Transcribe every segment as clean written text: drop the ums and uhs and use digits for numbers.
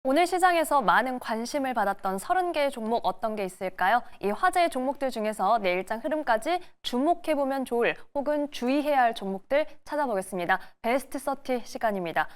오늘 시장에서 많은 관심을 받았던 30개의 종목 어떤 게 있을까요? 이 화제의 종목들 중에서 내일장 흐름까지 주목해보면 좋을 혹은 주의해야 할 종목들 찾아보겠습니다. 베스트 30 시간입니다.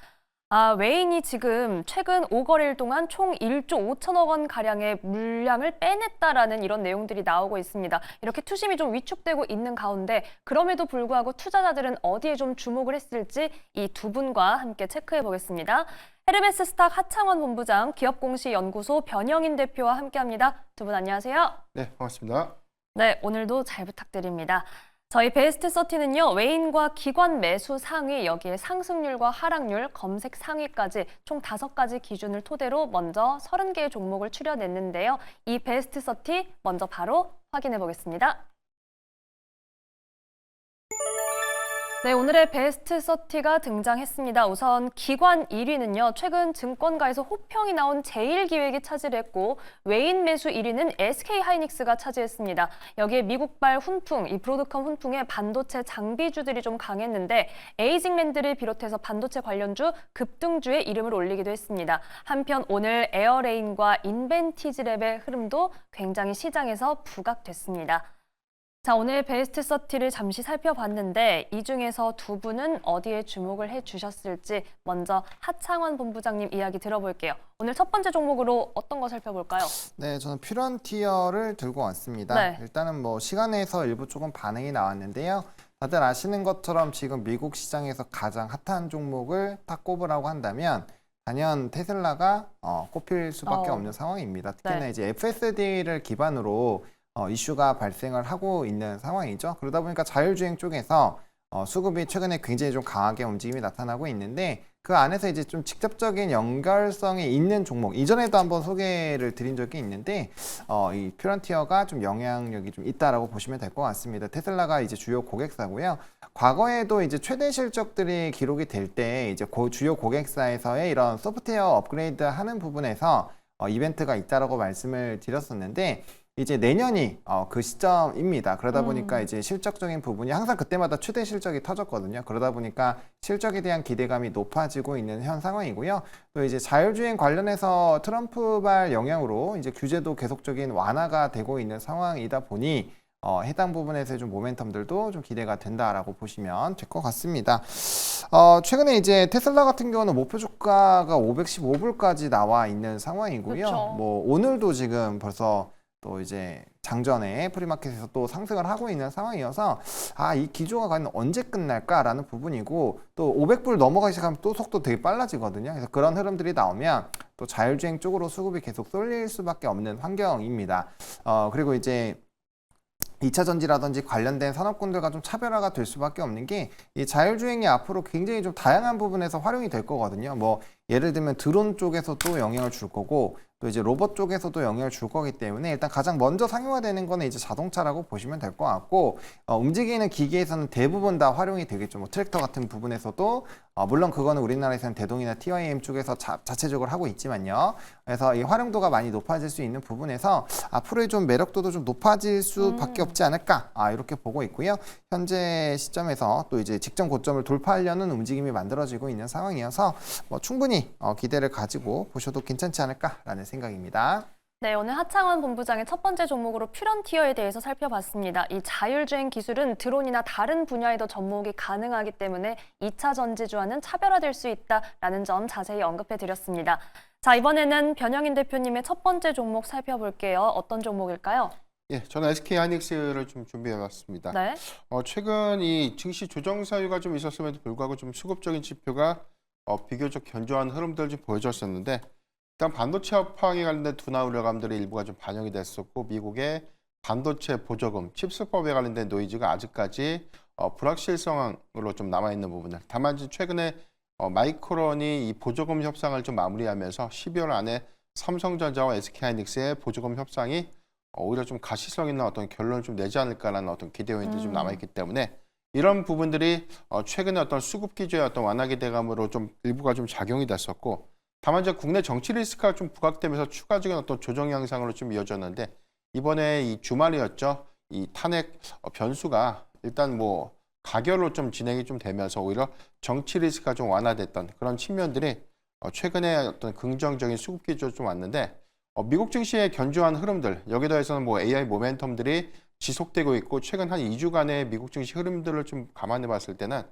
웨인이 지금 최근 5거래일 동안 총 1조 5천억 원 가량의 물량을 빼냈다라는 이런 내용들이 나오고 있습니다. 이렇게 투심이 좀 위축되고 있는 가운데 그럼에도 불구하고 투자자들은 어디에 좀 주목을 했을지 이 두 분과 함께 체크해 보겠습니다. 헤르메스 스탁 하창원 본부장, 기업공시연구소 변영인 대표와 함께합니다. 두 분 안녕하세요. 네, 반갑습니다. 네, 오늘도 잘 부탁드립니다. 저희 베스트 30는요, 웨인과 기관 매수 상위, 여기에 상승률과 하락률, 검색 상위까지 총 5가지 기준을 토대로 먼저 30개의 종목을 추려냈는데요. 이 베스트 30 먼저 바로 확인해 보겠습니다. 네, 오늘의 베스트 30가 등장했습니다. 우선 기관 1위는요. 최근 증권가에서 호평이 나온 제일기획이 차지했고 외인 매수 1위는 SK하이닉스가 차지했습니다. 여기에 미국발 훈풍, 이 브로드컴 훈풍의 반도체 장비주들이 좀 강했는데 에이징랜드를 비롯해서 반도체 관련주 급등주에 이름을 올리기도 했습니다. 한편 오늘 에어레인과 인벤티지랩의 흐름도 굉장히 시장에서 부각됐습니다. 자, 오늘 베스트 30를 잠시 살펴봤는데 이 중에서 두 분은 어디에 주목을 해주셨을지 먼저 하창원 본부장님 이야기 들어볼게요. 오늘 첫 번째 종목으로 어떤 거 살펴볼까요? 네, 저는 퓨런티어를 들고 왔습니다. 네. 일단은 뭐 시간에서 일부 조금 반응이 나왔는데요. 다들 아시는 것처럼 지금 미국 시장에서 가장 핫한 종목을 딱 꼽으라고 한다면 단연 테슬라가 꼽힐 수밖에 없는 상황입니다. 특히나 네. 이제 FSD를 기반으로 이슈가 발생을 하고 있는 상황이죠. 그러다 보니까 자율주행 쪽에서 수급이 최근에 굉장히 좀 강하게 움직임이 나타나고 있는데 그 안에서 이제 좀 직접적인 연결성이 있는 종목, 이전에도 한번 소개를 드린 적이 있는데 이 퓨런티어가 좀 영향력이 좀 있다라고 보시면 될 것 같습니다. 테슬라가 이제 주요 고객사고요. 과거에도 이제 최대 실적들이 기록이 될 때 이제 주요 고객사에서의 이런 소프트웨어 업그레이드 하는 부분에서 이벤트가 있다라고 말씀을 드렸었는데 이제 내년이 그 시점입니다. 그러다 보니까 이제 실적적인 부분이 항상 그때마다 최대 실적이 터졌거든요. 그러다 보니까 실적에 대한 기대감이 높아지고 있는 현 상황이고요. 또 이제 자율주행 관련해서 트럼프발 영향으로 이제 규제도 계속적인 완화가 되고 있는 상황이다 보니 해당 부분에서의 좀 모멘텀들도 좀 기대가 된다라고 보시면 될 것 같습니다. 최근에 이제 테슬라 같은 경우는 목표 주가가 515불까지 나와 있는 상황이고요. 그쵸. 뭐 오늘도 지금 벌써 또 이제 장전에 프리마켓에서 또 상승을 하고 있는 상황이어서 이 기조가 과연 언제 끝날까라는 부분이고 또 500불 넘어가기 시작하면 또 속도 되게 빨라지거든요. 그래서 그런 흐름들이 나오면 또 자율주행 쪽으로 수급이 계속 쏠릴 수밖에 없는 환경입니다. 그리고 이제 2차 전지라든지 관련된 산업군들과 좀 차별화가 될 수밖에 없는 게 이 자율주행이 앞으로 굉장히 좀 다양한 부분에서 활용이 될 거거든요. 뭐 예를 들면 드론 쪽에서도 영향을 줄 거고 또 이제 로봇 쪽에서도 영향을 줄 거기 때문에 일단 가장 먼저 상용화되는 거는 이제 자동차라고 보시면 될 것 같고 움직이는 기계에서는 대부분 다 활용이 되겠죠. 뭐 트랙터 같은 부분에서도 물론 그거는 우리나라에서는 대동이나 TIM 쪽에서 자체적으로 하고 있지만요. 그래서 이 활용도가 많이 높아질 수 있는 부분에서 앞으로의 좀 매력도도 좀 높아질 수밖에 없지 않을까 이렇게 보고 있고요. 현재 시점에서 또 이제 직전 고점을 돌파하려는 움직임이 만들어지고 있는 상황이어서 뭐 충분히 기대를 가지고 보셔도 괜찮지 않을까라는 생각입니다. 네, 오늘 하창원 본부장의 첫 번째 종목으로 퓨런티어에 대해서 살펴봤습니다. 이 자율주행 기술은 드론이나 다른 분야에도 접목이 가능하기 때문에 2차 전지주와는 차별화될 수 있다라는 점 자세히 언급해드렸습니다. 자, 이번에는 변영인 대표님의 첫 번째 종목 살펴볼게요. 어떤 종목일까요? 예, 저는 SK하이닉스를 좀 준비해봤습니다. 네. 최근 이 증시 조정 사유가 좀 있었음에도 불구하고 좀 수급적인 지표가 비교적 견조한 흐름들을 좀 보여줬었는데 일단 반도체 업황에 관련된 둔화 우려감들의 일부가 좀 반영이 됐었고 미국의 반도체 보조금, 칩스법에 관련된 노이즈가 아직까지 불확실성으로 좀 남아있는 부분들. 다만 최근에 마이크론이 이 보조금 협상을 좀 마무리하면서 12월 안에 삼성전자와 SK하이닉스의 보조금 협상이 오히려 좀 가시성 있는 어떤 결론을 좀 내지 않을까라는 어떤 기대 요인들이 좀 남아있기 때문에 이런 부분들이 최근에 어떤 수급 기조의 어떤 완화 기대감으로 좀 일부가 좀 작용이 됐었고 다만 이제 국내 정치 리스크가 좀 부각되면서 추가적인 어떤 조정 양상으로 좀 이어졌는데 이번에 이 주말이었죠. 이 탄핵 변수가 일단 뭐 가결로 좀 진행이 좀 되면서 오히려 정치 리스크가 좀 완화됐던 그런 측면들이 최근에 어떤 긍정적인 수급 기조가 좀 왔는데 미국 증시의 견조한 흐름들 여기에 더해서는 뭐 AI 모멘텀들이 지속되고 있고 최근 한 2주간의 미국 증시 흐름들을 좀 감안해 봤을 때는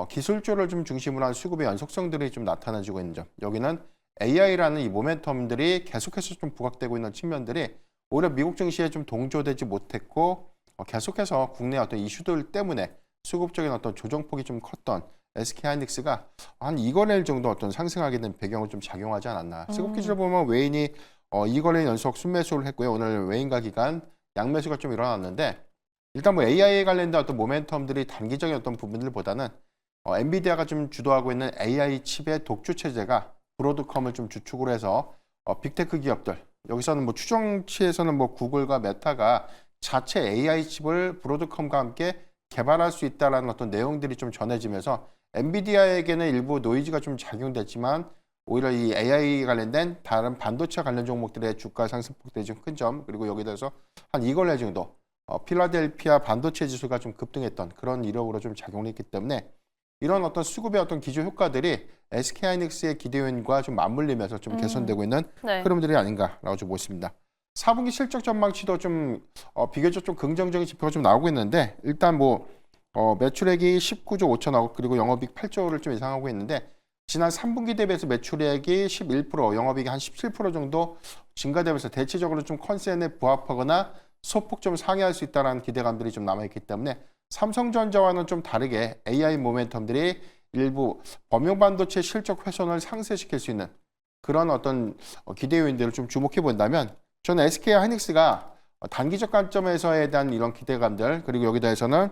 기술주를 좀 중심으로 한 수급의 연속성들이 좀 나타나지고 있는 점. 여기는 AI라는 이 모멘텀들이 계속해서 좀 부각되고 있는 측면들이 오히려 미국 증시에 좀 동조되지 못했고 계속해서 국내 어떤 이슈들 때문에 수급적인 어떤 조정폭이 좀 컸던 SK하이닉스가 한 2거래일 정도 어떤 상승하게 된 배경을 좀 작용하지 않았나. 수급 기준을 보면 외인이 2거래일 연속 순매수를 했고요. 오늘 외인가 기간 양매수가 좀 일어났는데 일단 뭐 AI에 관련된 어떤 모멘텀들이 단기적인 어떤 부분들보다는 엔비디아가 좀 주도하고 있는 AI 칩의 독주 체제가 브로드컴을 좀 주축으로 해서 빅테크 기업들 여기서는 뭐 추정치에서는 뭐 구글과 메타가 자체 AI 칩을 브로드컴과 함께 개발할 수 있다라는 어떤 내용들이 좀 전해지면서 엔비디아에게는 일부 노이즈가 좀 작용됐지만 오히려 이 AI 관련된 다른 반도체 관련 종목들의 주가 상승폭들이 좀 큰 점 그리고 여기에 대해서 한 2거래 정도 필라델피아 반도체 지수가 좀 급등했던 그런 이력으로 좀 작용을 했기 때문에 이런 어떤 수급의 어떤 기조 효과들이 SK하이닉스의 기대 요인과 좀 맞물리면서 좀 개선되고 있는 네. 흐름들이 아닌가라고 좀 보십니다. 4분기 실적 전망치도 좀 비교적 좀 긍정적인 지표가 좀 나오고 있는데 일단 뭐 매출액이 19조 5천억 그리고 영업이익 8조를 좀 예상하고 있는데 지난 3분기 대비해서 매출액이 11%, 영업이익이 한 17% 정도 증가되면서 대체적으로 좀 컨센에 부합하거나 소폭 좀 상회할 수 있다는 기대감들이 좀 남아있기 때문에 삼성전자와는 좀 다르게 AI 모멘텀들이 일부 범용 반도체 실적 훼손을 상쇄시킬 수 있는 그런 어떤 기대 요인들을 좀 주목해 본다면 저는 SK하이닉스가 단기적 관점에서에 대한 이런 기대감들 그리고 여기 대해서는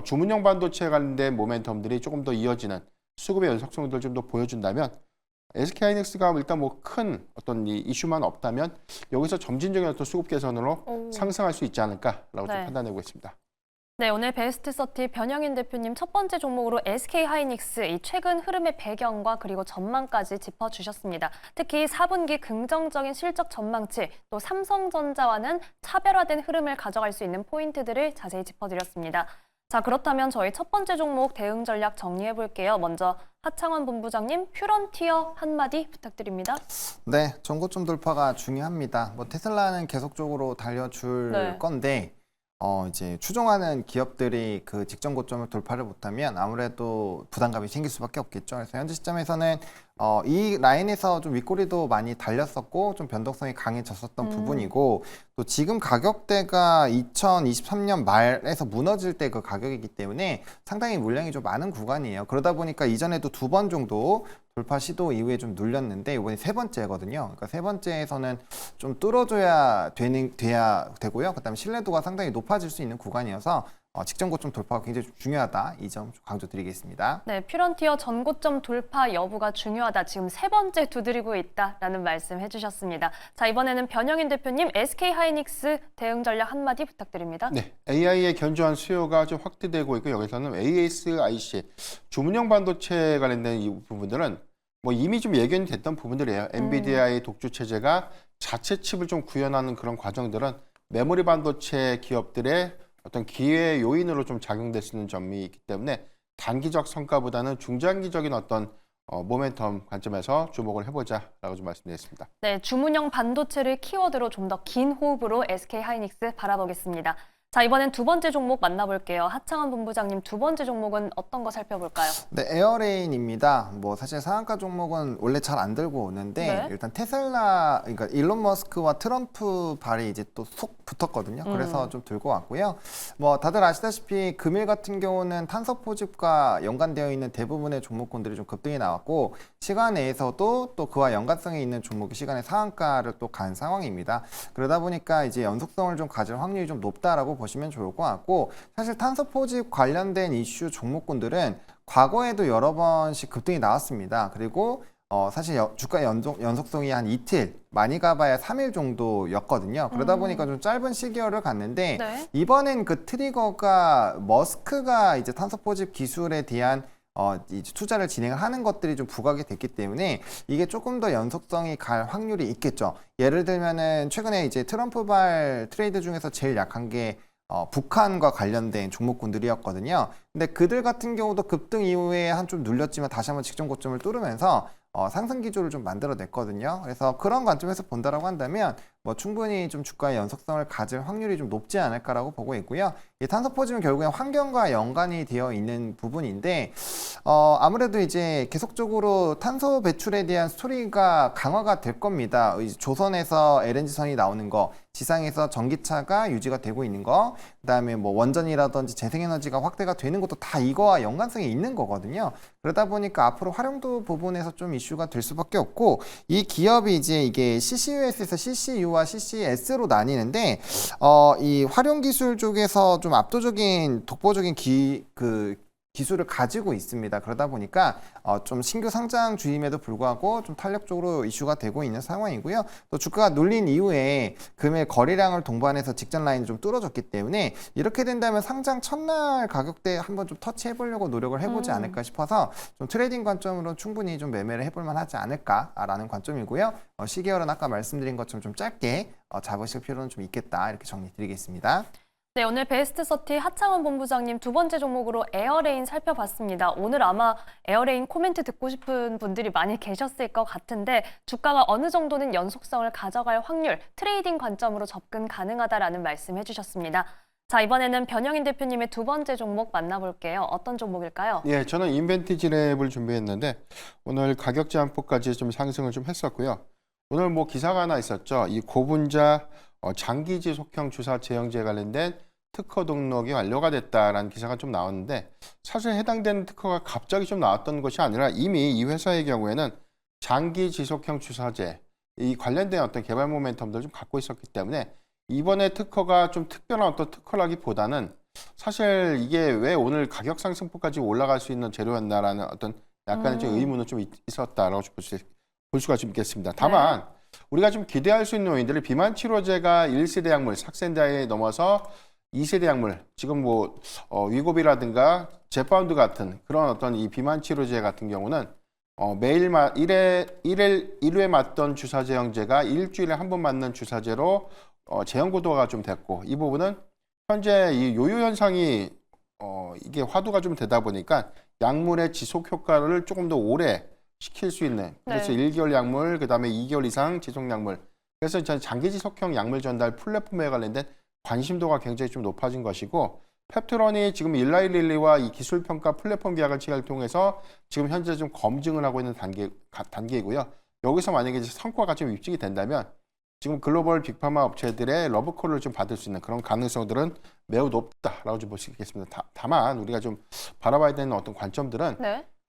주문형 반도체에 관련된 모멘텀들이 조금 더 이어지는 수급의 연속성들을 좀 더 보여준다면 SK하이닉스가 일단 뭐 큰 어떤 이 이슈만 없다면 여기서 점진적인 어떤 수급 개선으로 상승할 수 있지 않을까라고 좀 네. 판단하고 있습니다. 네, 오늘 베스트 30 변영인 대표님 첫 번째 종목으로 SK하이닉스 이 최근 흐름의 배경과 그리고 전망까지 짚어주셨습니다. 특히 4분기 긍정적인 실적 전망치, 또 삼성전자와는 차별화된 흐름을 가져갈 수 있는 포인트들을 자세히 짚어드렸습니다. 자, 그렇다면 저희 첫 번째 종목 대응 전략 정리해 볼게요. 먼저 하창원 본부장님, 퓨런티어 한마디 부탁드립니다. 네, 전고점 돌파가 중요합니다. 뭐 테슬라는 계속적으로 달려줄 네. 건데 이제 추종하는 기업들이 그 직전 고점을 돌파를 못하면 아무래도 부담감이 생길 수밖에 없겠죠. 그래서 현재 시점에서는 이 라인에서 좀 윗꼬리도 많이 달렸었고 좀 변동성이 강해졌었던 부분이고 또 지금 가격대가 2023년 말에서 무너질 때 그 가격이기 때문에 상당히 물량이 좀 많은 구간이에요. 그러다 보니까 이전에도 2번 정도 돌파 시도 이후에 좀 눌렸는데 이번에 세 번째거든요. 그러니까 세 번째에서는 좀 뚫어줘야 돼야 되고요. 그다음에 신뢰도가 상당히 높아질 수 있는 구간이어서 직전 고점 돌파가 굉장히 중요하다. 이 점 강조드리겠습니다. 네, 퓨런티어 전고점 돌파 여부가 중요하다. 지금 세 번째 두드리고 있다라는 말씀 해주셨습니다. 자, 이번에는 변영인 대표님 SK하이닉스 대응 전략 한마디 부탁드립니다. 네, AI의 견조한 수요가 좀 확대되고 있고 여기서는 ASIC 주문형 반도체 관련된 이 부분들은 뭐 이미 좀 예견이 됐던 부분들이에요. 엔비디아의 독주 체제가 자체 칩을 좀 구현하는 그런 과정들은 메모리 반도체 기업들의 어떤 기회 요인으로 좀 작용될 수 있는 점이 있기 때문에 단기적 성과보다는 중장기적인 어떤 모멘텀 관점에서 주목을 해보자라고 좀 말씀드렸습니다. 네, 주문형 반도체를 키워드로 좀 더 긴 호흡으로 SK하이닉스 바라보겠습니다. 자, 이번엔 두 번째 종목 만나볼게요. 하창원 본부장님, 두 번째 종목은 어떤 거 살펴볼까요? 네, 에어레인입니다. 뭐 사실 상한가 종목은 원래 잘 안 들고 오는데 네. 일단 테슬라, 그러니까 일론 머스크와 트럼프 발이 이제 또 속 붙었거든요. 그래서 좀 들고 왔고요. 뭐 다들 아시다시피 금일 같은 경우는 탄소 포집과 연관되어 있는 대부분의 종목군들이 좀 급등이 나왔고 시간 내에서도 또 그와 연관성이 있는 종목이 시간의 상한가를 또 간 상황입니다. 그러다 보니까 이제 연속성을 좀 가질 확률이 좀 높다라고 보시면 좋을 것 같고 사실 탄소 포집 관련된 이슈 종목군들은 과거에도 여러 번씩 급등이 나왔습니다. 그리고 사실 주가 연속성이 한 이틀, 많이 가봐야 3일 정도였거든요. 그러다 보니까 좀 짧은 시기열을 갔는데 네. 이번엔 그 트리거가 머스크가 이제 탄소 포집 기술에 대한 이제 투자를 진행을 하는 것들이 좀 부각이 됐기 때문에 이게 조금 더 연속성이 갈 확률이 있겠죠. 예를 들면은 최근에 이제 트럼프발 트레이드 중에서 제일 약한 게 북한과 관련된 종목군들이었거든요. 근데 그들 같은 경우도 급등 이후에 한 좀 눌렸지만 다시 한번 직전 고점을 뚫으면서 상승 기조를 좀 만들어냈거든요. 그래서 그런 관점에서 본다라고 한다면 뭐 충분히 좀 주가의 연속성을 가질 확률이 좀 높지 않을까라고 보고 있고요. 이 탄소 포집은 결국엔 환경과 연관이 되어 있는 부분인데 아무래도 이제 계속적으로 탄소 배출에 대한 스토리가 강화가 될 겁니다. 이제 조선에서 LNG선이 나오는 거, 지상에서 전기차가 유지가 되고 있는 거, 그다음에 뭐 원전이라든지 재생에너지가 확대가 되는 것도 다 이거와 연관성이 있는 거거든요. 그러다 보니까 앞으로 활용도 부분에서 좀 이슈가 될 수밖에 없고, 이 기업이 이제 이게 CCUS에서 CCU와 CCS로 나뉘는데 이 활용 기술 쪽에서 좀 압도적인 독보적인 기술을 가지고 있습니다. 그러다 보니까 좀 신규 상장 주임에도 불구하고 좀 탄력적으로 이슈가 되고 있는 상황이고요. 또 주가가 눌린 이후에 금일 거래량을 동반해서 직전 라인이 좀 뚫어졌기 때문에 이렇게 된다면 상장 첫날 가격대 한번 좀 터치해 보려고 노력을 해보지 않을까 싶어서 좀 트레이딩 관점으로 충분히 좀 매매를 해볼 만하지 않을까라는 관점이고요. 시계열은 아까 말씀드린 것처럼 좀 짧게 잡으실 필요는 좀 있겠다, 이렇게 정리드리겠습니다. 네, 오늘 베스트 30 하창원 본부장님 두 번째 종목으로 에어레인 살펴봤습니다. 오늘 아마 에어레인 코멘트 듣고 싶은 분들이 많이 계셨을 것 같은데 주가가 어느 정도는 연속성을 가져갈 확률, 트레이딩 관점으로 접근 가능하다라는 말씀 해주셨습니다. 자, 이번에는 변영인 대표님의 두 번째 종목 만나볼게요. 어떤 종목일까요? 예, 저는 인벤티지랩을 준비했는데 오늘 가격 제한폭까지 좀 상승을 좀 했었고요. 오늘 뭐 기사가 하나 있었죠. 이 고분자 장기 지속형 주사 제형제에 관련된 특허 등록이 완료가 됐다라는 기사가 좀 나왔는데, 사실 해당되는 특허가 갑자기 좀 나왔던 것이 아니라 이미 이 회사의 경우에는 장기 지속형 주사제 이 관련된 어떤 개발 모멘텀들을 좀 갖고 있었기 때문에 이번에 특허가 좀 특별한 어떤 특허라기보다는 사실 이게 왜 오늘 가격 상승폭까지 올라갈 수 있는 재료였나라는 어떤 약간의 좀 의문은 좀 있었다라고 볼 수가 좀 있겠습니다. 다만 우리가 좀 기대할 수 있는 요인들이 비만 치료제가 1세대 약물 삭센다에 넘어서 2세대 약물, 지금 뭐 위고비라든가 제파운드 같은 그런 어떤 이 비만 치료제 같은 경우는 매일 1회 맞던 주사 제형제가 일주일에 한 번 맞는 주사제로 제형 고도가 좀 됐고, 이 부분은 현재 이 요요 현상이 이게 화두가 좀 되다 보니까 약물의 지속 효과를 조금 더 오래 시킬 수 있는, 그래서 1개월 약물, 그다음에 2개월 이상 지속 약물, 그래서 장기 지속형 약물 전달 플랫폼에 관련된 관심도가 굉장히 좀 높아진 것이고, 펩트론이 지금 일라이릴리와 이 기술 평가 플랫폼 계약을 체결을 통해서 지금 현재 좀 검증을 하고 있는 단계이고요. 여기서 만약에 이제 성과가 좀 입증이 된다면 지금 글로벌 빅파마 업체들의 러브콜을 좀 받을 수 있는 그런 가능성들은 매우 높다라고 좀 볼 수 있겠습니다. 다만 우리가 좀 바라봐야 되는 어떤 관점들은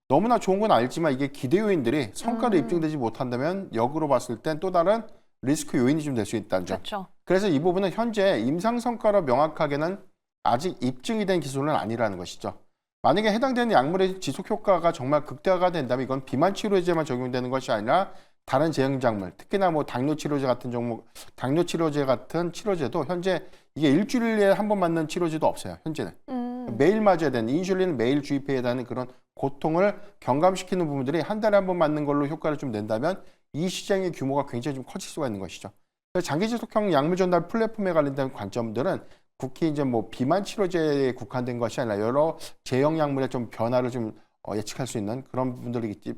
너무나 좋은 건 알지만 이게 기대 요인들이 성과로 입증되지 못한다면 역으로 봤을 땐 또 다른 리스크 요인이 좀 될 수 있다는 점. 그렇죠. 그래서 이 부분은 현재 임상 성과로 명확하게는 아직 입증이 된 기술은 아니라는 것이죠. 만약에 해당되는 약물의 지속 효과가 정말 극대화가 된다면 이건 비만 치료제만 적용되는 것이 아니라 다른 제형 작물, 특히나 뭐 당뇨 치료제 같은 종목, 당뇨 치료제 같은 치료제도 현재 이게 일주일에 한 번 맞는 치료제도 없어요. 현재는 매일 맞아야 되는, 인슐린을 매일 주입해야 되는 그런 고통을 경감시키는 부분들이 한 달에 한 번 맞는 걸로 효과를 좀 낸다면 이 시장의 규모가 굉장히 좀 커질 수가 있는 것이죠. 그래서 장기 지속형 약물 전달 플랫폼에 관련된 관점들은 국히 이제 뭐 비만 치료제에 국한된 것이 아니라 여러 제형 약물의 좀 변화를 좀 예측할 수 있는 그런 부분들이겠지.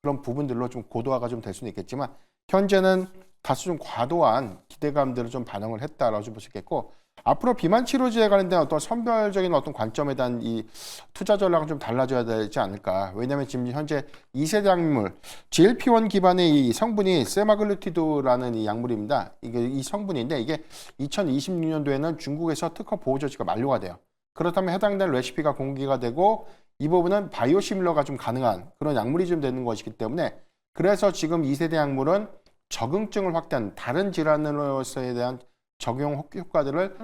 그런 부분들로 좀 고도화가 좀 될 수는 있겠지만 현재는 다소 좀 과도한 기대감들을 좀 반영을 했다라고 좀 볼 수 있겠고, 앞으로 비만 치료제에 관련된 어떤 선별적인 어떤 관점에 대한 이 투자 전략은 좀 달라져야 되지 않을까. 왜냐하면 지금 현재 2세대 약물 GLP-1 기반의 이 성분이 세마글루티드라는 이 약물입니다. 이게 이 성분인데 이게 2026년도에는 중국에서 특허 보호 조치가 만료가 돼요. 그렇다면 해당된 레시피가 공개가 되고 이 부분은 바이오시밀러가 좀 가능한 그런 약물이 좀 되는 것이기 때문에, 그래서 지금 2세대 약물은 적응증을 확대한 다른 질환으로서에 대한 적용 효과들을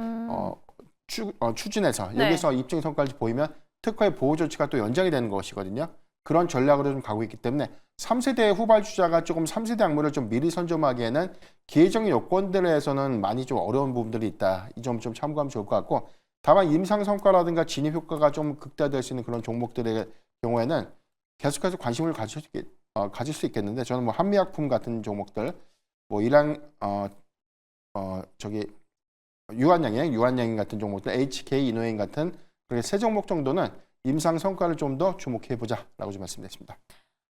추진해서 여기서 입증 성과를 보이면 특허의 보호 조치가 또 연장이 되는 것이거든요. 그런 전략으로 좀 가고 있기 때문에 3세대 후발주자가 조금 3세대 약물을 좀 미리 선점하기에는 기회적인 요건들에서는 많이 좀 어려운 부분들이 있다. 이 점 좀 참고하면 좋을 것 같고, 다만 임상 성과라든가 진입 효과가 좀 극대화될 수 있는 그런 종목들의 경우에는 계속해서 관심을 가질 수 있겠는데, 저는 뭐 한미약품 같은 종목들, 뭐 유한양행 같은 종목들, HK 이노행 같은 그렇게 세 종목 정도는 임상 성과를 좀 더 주목해 보자라고 좀 말씀드렸습니다.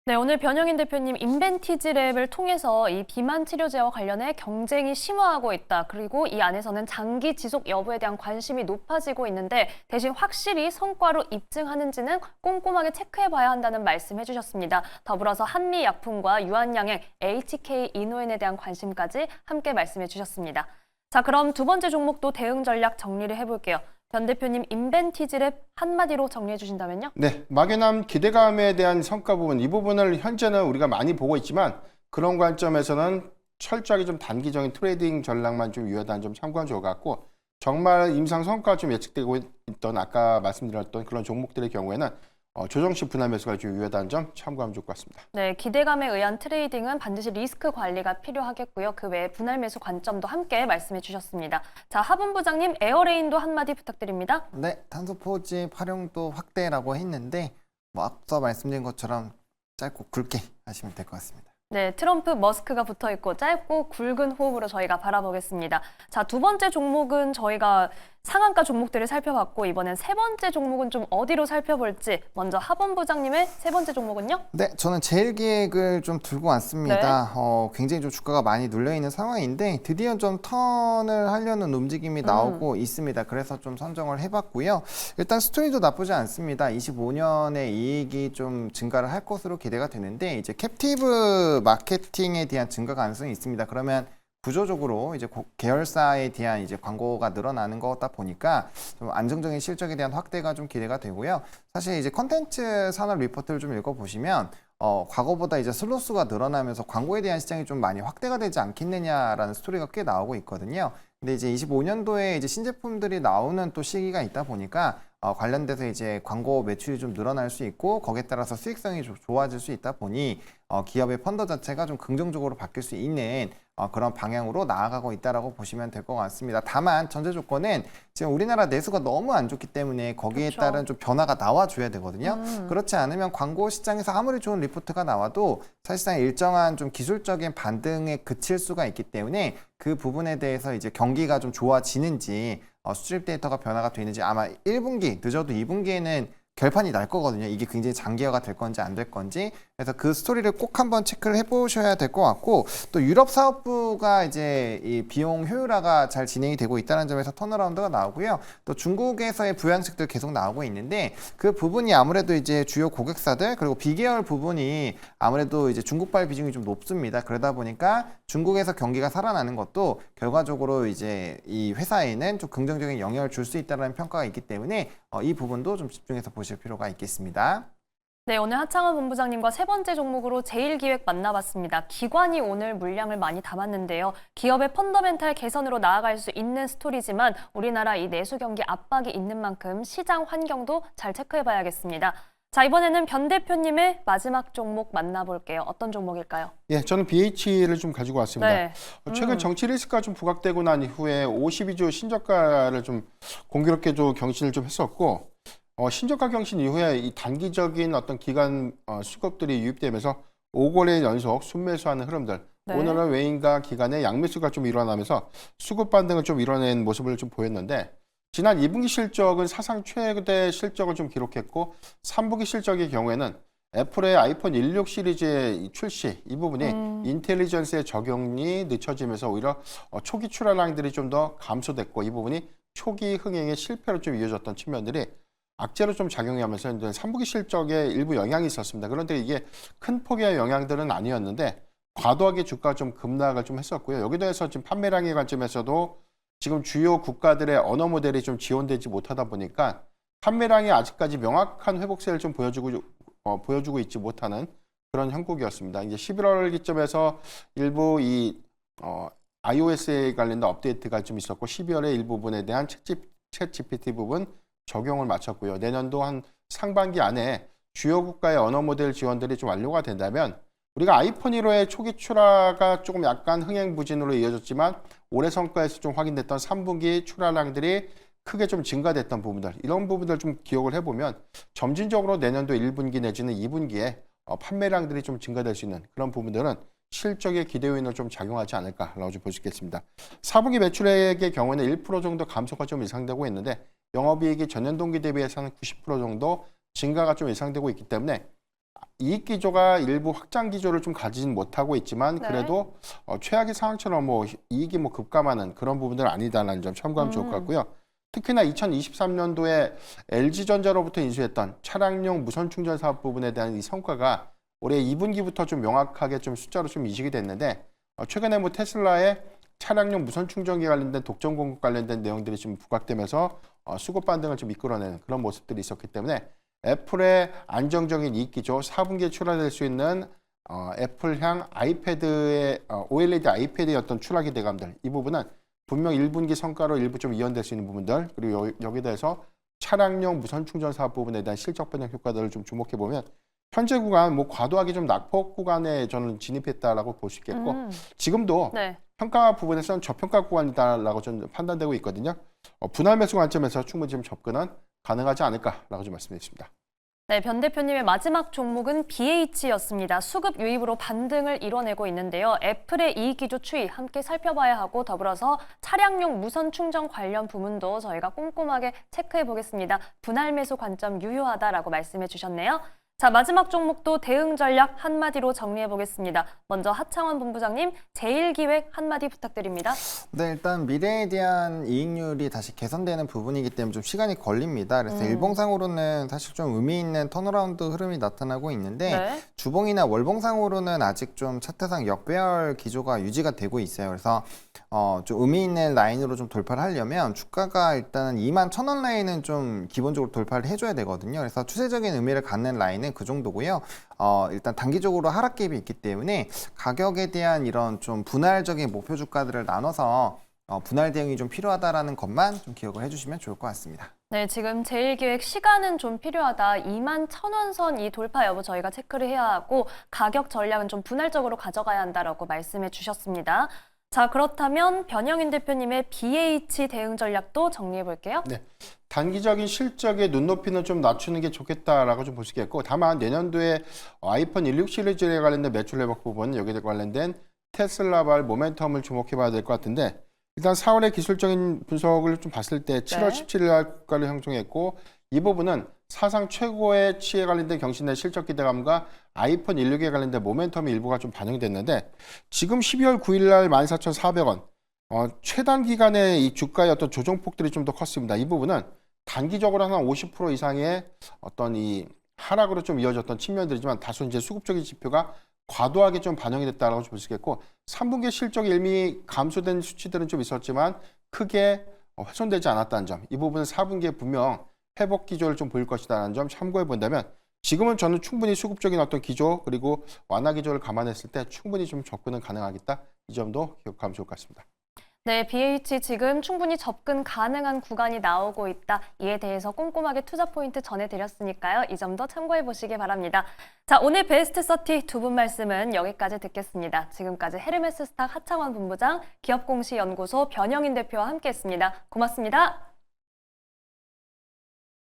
네, 오늘 변영인 대표님 인벤티지랩을 통해서 이 비만 치료제와 관련해 경쟁이 심화하고 있다. 그리고 이 안에서는 장기 지속 여부에 대한 관심이 높아지고 있는데 대신 확실히 성과로 입증하는지는 꼼꼼하게 체크해봐야 한다는 말씀해 주셨습니다. 더불어서 한미약품과 유한양행, HK 이노엔에 대한 관심까지 함께 말씀해 주셨습니다. 자, 그럼 두 번째 종목도 대응 전략 정리를 해볼게요. 변 대표님 인벤티지랩 한마디로 정리해 주신다면요? 네, 막연한 기대감에 대한 성과 부분, 이 부분을 현재는 우리가 많이 보고 있지만 그런 관점에서는 철저하게 좀 단기적인 트레이딩 전략만 좀 유효하다는 점 참고하면 좋을 것 같고, 정말 임상 성과가 좀 예측되고 있던 아까 말씀드렸던 그런 종목들의 경우에는 조정식 분할 매수가 좀 유효하다는 점 참고하면 좋을 것 같습니다. 네, 기대감에 의한 트레이딩은 반드시 리스크 관리가 필요하겠고요. 그 외에 분할 매수 관점도 함께 말씀해 주셨습니다. 자, 하분 부장님 에어레인도 한마디 부탁드립니다. 네, 탄소 포집 활용도 확대라고 했는데 뭐 앞서 말씀드린 것처럼 짧고 굵게 하시면 될 것 같습니다. 네, 트럼프 머스크가 붙어 있고 짧고 굵은 호흡으로 저희가 바라보겠습니다. 자, 두 번째 종목은 저희가 상한가 종목들을 살펴봤고 이번엔 세 번째 종목은 좀 어디로 살펴볼지 먼저 하본 부장님의 세 번째 종목은요? 네, 저는 제일기획을 좀 들고 왔습니다. 굉장히 좀 주가가 많이 눌려 있는 상황인데 드디어 좀 턴을 하려는 움직임이 나오고 있습니다. 그래서 좀 선정을 해봤고요. 일단 스토리도 나쁘지 않습니다. 25년에 이익이 좀 증가를 할 것으로 기대가 되는데 이제 캡티브 마케팅에 대한 증가 가능성이 있습니다. 그러면 구조적으로 이제 계열사에 대한 이제 광고가 늘어나는 거다 보니까 좀 안정적인 실적에 대한 확대가 좀 기대가 되고요. 사실 이제 컨텐츠 산업 리포트를 좀 읽어보시면 과거보다 이제 슬로스가 늘어나면서 광고에 대한 시장이 좀 많이 확대가 되지 않겠느냐라는 스토리가 꽤 나오고 있거든요. 근데 이제 25년도에 이제 신제품들이 나오는 또 시기가 있다 보니까 관련돼서 이제 광고 매출이 좀 늘어날 수 있고 거기에 따라서 수익성이 좀 좋아질 수 있다 보니 기업의 펀더 자체가 좀 긍정적으로 바뀔 수 있는 그런 방향으로 나아가고 있다라고 보시면 될 것 같습니다. 다만 전제 조건은 지금 우리나라 내수가 너무 안 좋기 때문에 거기에 그렇죠. 따른 좀 변화가 나와줘야 되거든요. 그렇지 않으면 광고 시장에서 아무리 좋은 리포트가 나와도 사실상 일정한 좀 기술적인 반등에 그칠 수가 있기 때문에 그 부분에 대해서 이제 경기가 좀 좋아지는지 수집 데이터가 변화가 되는지 아마 1분기 늦어도 2분기에는 결판이 날 거거든요. 이게 굉장히 장기화가 될 건지 안 될 건지. 그래서 그 스토리를 꼭 한번 체크를 해보셔야 될 것 같고 또 유럽 사업부가 이제 이 비용 효율화가 잘 진행이 되고 있다는 점에서 턴어라운드가 나오고요. 또 중국에서의 부양책들 계속 나오고 있는데 그 부분이 아무래도 이제 주요 고객사들 그리고 비계열 부분이 아무래도 이제 중국발 비중이 좀 높습니다. 그러다 보니까 중국에서 경기가 살아나는 것도 결과적으로 이제 이 회사에는 좀 긍정적인 영향을 줄 수 있다는 평가가 있기 때문에 이 부분도 좀 집중해서 보실 필요가 있겠습니다. 네, 오늘 하창원 본부장님과 세 번째 종목으로 제일기획 만나봤습니다. 기관이 오늘 물량을 많이 담았는데요. 기업의 펀더멘탈 개선으로 나아갈 수 있는 스토리지만 우리나라 이 내수 경기 압박이 있는 만큼 시장 환경도 잘 체크해봐야겠습니다. 자, 이번에는 변 대표님의 마지막 종목 만나볼게요. 어떤 종목일까요? 예, 저는 BH를 좀 가지고 왔습니다. 네. 최근 정치 리스크가 좀 부각되고 난 이후에 52주 신저가를 좀 공교롭게 좀 경신을 좀 했었고, 신저가 경신 이후에 이 단기적인 어떤 기간 수급들이 유입되면서 5거래 연속 순매수하는 흐름들. 네. 오늘은 외인과 기관의 양매수가 좀 일어나면서 수급 반등을 좀 이뤄낸 모습을 좀 보였는데, 지난 2분기 실적은 사상 최대 실적을 좀 기록했고 3분기 실적의 경우에는 애플의 아이폰 16 시리즈의 출시 이 부분이 인텔리전스의 적용이 늦춰지면서 오히려 초기 출하량들이 좀 더 감소됐고 이 부분이 초기 흥행의 실패로 좀 이어졌던 측면들이 악재로 좀 작용하면서 3분기 실적에 일부 영향이 있었습니다. 그런데 이게 큰 폭의 영향들은 아니었는데 과도하게 주가가 좀 급락을 좀 했었고요. 여기 더해서 지금 판매량의 관점에서도 지금 주요 국가들의 언어 모델이 좀 지원되지 못하다 보니까 판매량이 아직까지 명확한 회복세를 좀 보여주고 있지 못하는 그런 형국이었습니다. 이제 11월 기점에서 일부 이 iOS에 관련된 업데이트가 좀 있었고 12월에 일부분에 대한 챗 GPT 부분 적용을 마쳤고요. 내년도 한 상반기 안에 주요 국가의 언어 모델 지원들이 좀 완료가 된다면 우리가 아이폰 1호의 초기 출하가 조금 약간 흥행 부진으로 이어졌지만 올해 성과에서 좀 확인됐던 3분기 출하량들이 크게 좀 증가됐던 부분들 이런 부분들 좀 기억을 해보면 점진적으로 내년도 1분기 내지는 2분기에 판매량들이 좀 증가될 수 있는 그런 부분들은 실적의 기대 요인을 좀 작용하지 않을까라고 좀 볼 수 있겠습니다. 4분기 매출액의 경우에는 1% 정도 감소가 좀 예상되고 있는데 영업이익이 전년 동기 대비해서는 90% 정도 증가가 좀 예상되고 있기 때문에 이익 기조가 일부 확장 기조를 좀 가지진 못하고 있지만 네. 그래도 최악의 상황처럼 뭐 이익이 뭐 급감하는 그런 부분들은 아니다라는 점 참고하면 좋을 것 같고요. 특히나 2023년도에 LG전자로부터 인수했던 차량용 무선 충전 사업 부분에 대한 이 성과가 올해 2분기부터 좀 명확하게 좀 숫자로 좀 인식이 됐는데 최근에 뭐 테슬라의 차량용 무선 충전기 관련된 독점 공급 관련된 내용들이 좀 부각되면서 수급 반등을 좀 이끌어내는 그런 모습들이 있었기 때문에 애플의 안정적인 이익 기조 4분기에 출하될 수 있는 애플향 아이패드의 OLED 아이패드의 어떤 출하 기대감들 이 부분은 분명 1분기 성과로 일부 좀 이연될 수 있는 부분들 그리고 여기에 대해서 차량용 무선 충전 사업 부분에 대한 실적 반영 효과들을 좀 주목해 보면 현재 구간 뭐 과도하게 좀 낙폭 구간에 저는 진입했다라고 볼 수 있겠고 지금도 네. 평가 부분에서는 저평가 구간이다라고 좀 판단되고 있거든요. 분할 매수 관점에서 충분히 좀 접근은 가능하지 않을까라고 좀 말씀드리겠습니다. 네, 변 대표님의 마지막 종목은 BH였습니다. 수급 유입으로 반등을 이뤄내고 있는데요. 애플의 이익 기조 추이 함께 살펴봐야 하고 더불어서 차량용 무선 충전 관련 부문도 저희가 꼼꼼하게 체크해 보겠습니다. 분할 매수 관점 유효하다라고 말씀해 주셨네요. 자, 마지막 종목도 대응 전략 한마디로 정리해 보겠습니다. 먼저 하창원 본부장님, 제일기획 한마디 부탁드립니다. 네, 일단 미래에 대한 이익률이 다시 개선되는 부분이기 때문에 좀 시간이 걸립니다. 그래서 일봉상으로는 사실 좀 의미 있는 턴어라운드 흐름이 나타나고 있는데 네. 주봉이나 월봉상으로는 아직 좀 차트상 역배열 기조가 유지가 되고 있어요. 그래서 좀 의미 있는 라인으로 좀 돌파를 하려면 주가가 일단 21,000원 라인은 좀 기본적으로 돌파를 해줘야 되거든요. 그래서 추세적인 의미를 갖는 라인은 그 정도고요. 일단 단기적으로 하락 갭이 있기 때문에 가격에 대한 이런 좀 분할적인 목표 주가들을 나눠서 분할 대응이 좀 필요하다라는 것만 좀 기억을 해주시면 좋을 것 같습니다. 네, 지금 제일기획 시간은 좀 필요하다. 21,000원 선 이 돌파 여부 저희가 체크를 해야 하고 가격 전략은 좀 분할적으로 가져가야 한다라고 말씀해 주셨습니다. 자, 그렇다면 변영인 대표님의 BH 대응 전략도 정리해 볼게요. 네. 단기적인 실적의 눈높이는 좀 낮추는 게 좋겠다라고 좀 볼 수 있겠고 다만 내년도에 아이폰 16 시리즈에 관련된 매출 회복 부분 여기에 관련된 테슬라발 모멘텀을 주목해 봐야 될 것 같은데 일단 4월의 기술적인 분석을 좀 봤을 때 7월 17일 날 고가를 형성했고 이 부분은 사상 최고의 치에 관련된 경신된 실적 기대감과 아이폰 16에 관련된 모멘텀의 일부가 좀 반영됐는데 지금 12월 9일 날 14,400원 최단 기간의 이 주가의 어떤 조정폭들이 좀 더 컸습니다. 이 부분은 단기적으로 한 50% 이상의 어떤 이 하락으로 좀 이어졌던 측면들이지만 다소 이제 수급적인 지표가 과도하게 좀 반영이 됐다라고 볼 수 있겠고 3분기 실적이 이미 감소된 수치들은 좀 있었지만 크게 훼손되지 않았다는 점, 이 부분은 4분기에 분명 회복 기조를 좀 보일 것이다라는 점 참고해 본다면 지금은 저는 충분히 수급적인 어떤 기조 그리고 완화 기조를 감안했을 때 충분히 좀 접근은 가능하겠다. 이 점도 기억하면 좋을 것 같습니다. 네, BH 지금 충분히 접근 가능한 구간이 나오고 있다. 이에 대해서 꼼꼼하게 투자 포인트 전해드렸으니까요. 이 점도 참고해 보시기 바랍니다. 자, 오늘 베스트 30 두 분 말씀은 여기까지 듣겠습니다. 지금까지 헤르메스 스탁 하창원 본부장, 기업공시연구소 변영인 대표와 함께했습니다. 고맙습니다.